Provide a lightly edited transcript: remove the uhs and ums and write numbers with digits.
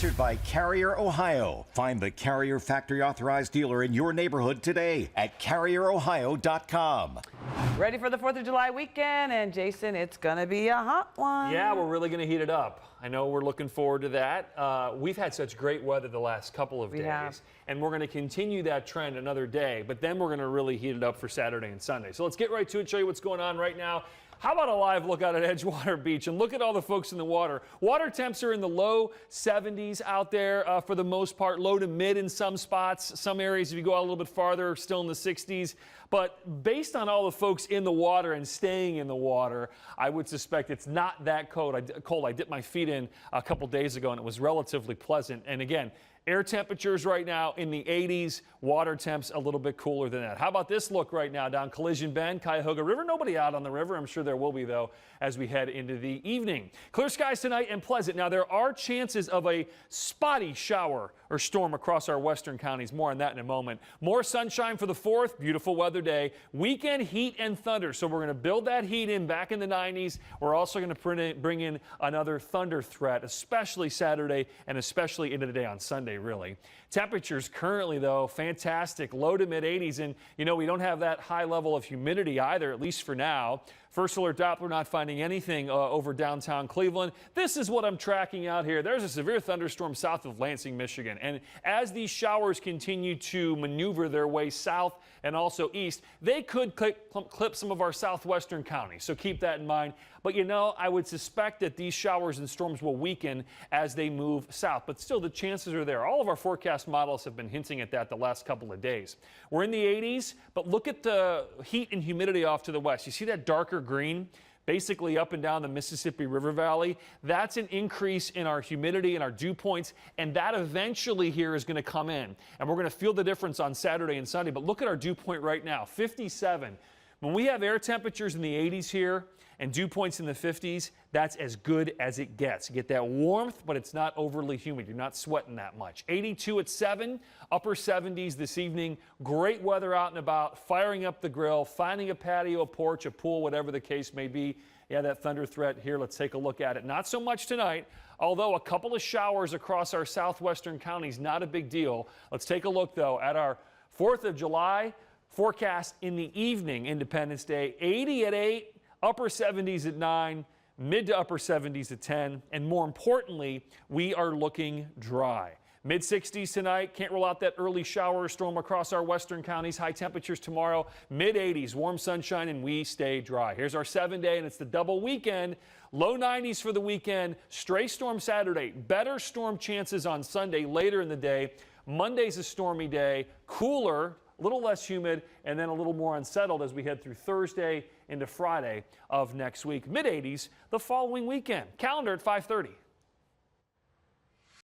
Sponsored by Carrier Ohio. Find the Carrier factory authorized dealer in your neighborhood today at carrierohio.com. Ready for the 4th of July weekend, and Jason, it's gonna be a hot one. Yeah, we're really gonna heat it up. I know we're looking forward to that. We've had such great weather the last couple of days, and we're gonna continue that trend another day, but then we're gonna really heat it up for Saturday and Sunday. So let's get right to it, show you what's going on right now. How about a live look out at Edgewater Beach, and look at all the folks in the water. Water temps are in the low 70s out there for the most part, low to mid in some spots. Some areas, if you go out a little bit farther, are still in the 60s. But based on all the folks in the water and staying in the water, I would suspect it's not that cold. I dipped my feet in a couple days ago, and it was relatively pleasant. And again, air temperatures right now in the 80s, water temps a little bit cooler than that. How about this look right now down Collision Bend, Cuyahoga River? Nobody out on the river. I'm sure there will be, though, as we head into the evening. Clear skies tonight and pleasant. Now, there are chances of a spotty shower or storm across our western counties. More on that in a moment. More sunshine for the 4th. Beautiful weather day. Weekend heat and thunder. So we're going to build that heat in back in the 90s. We're also going to bring in another thunder threat, especially Saturday and especially into the day on Sunday, really. Temperatures currently, though, fantastic. Low to mid 80s. And, you know, we don't have that high level of humidity either, at least for now. First alert Doppler not finding anything over downtown Cleveland. This is what I'm tracking out here. There's a severe thunderstorm south of Lansing, Michigan. And as these showers continue to maneuver their way south and also east, they could clip some of our southwestern counties. So keep that in mind. But, you know, I would suspect that these showers and storms will weaken as they move south. But still, the chances are there. All of our forecast models have been hinting at that the last couple of days. We're in the 80s, but look at the heat and humidity off to the west. You see that darker green? Basically up and down the Mississippi River Valley. That's an increase in our humidity and our dew points, and that eventually here is going to come in. And we're going to feel the difference on Saturday and Sunday. But look at our dew point right now, 57. When we have air temperatures in the 80s here and dew points in the 50s, that's as good as it gets. You get that warmth, but it's not overly humid. You're not sweating that much. 82 at 7, upper 70s this evening. Great weather out and about, firing up the grill, finding a patio, a porch, a pool, whatever the case may be. Yeah, that thunder threat here, let's take a look at it. Not so much tonight, although a couple of showers across our southwestern counties, not a big deal. Let's take a look, though, at our 4th of July forecast in the evening, Independence Day. 80 at 8, upper 70s at 9, mid to upper 70s at 10, and more importantly, we are looking dry. Mid 60s tonight, can't rule out that early shower or storm across our western counties. High temperatures tomorrow, mid 80s, warm sunshine, and we stay dry. Here's our 7-day, and it's the double weekend. Low 90s for the weekend, stray storm Saturday, better storm chances on Sunday later in the day. Monday's a stormy day, cooler, a little less humid, and then a little more unsettled as we head through Thursday into Friday of next week. Mid 80s the following weekend. Calendar at 5:30.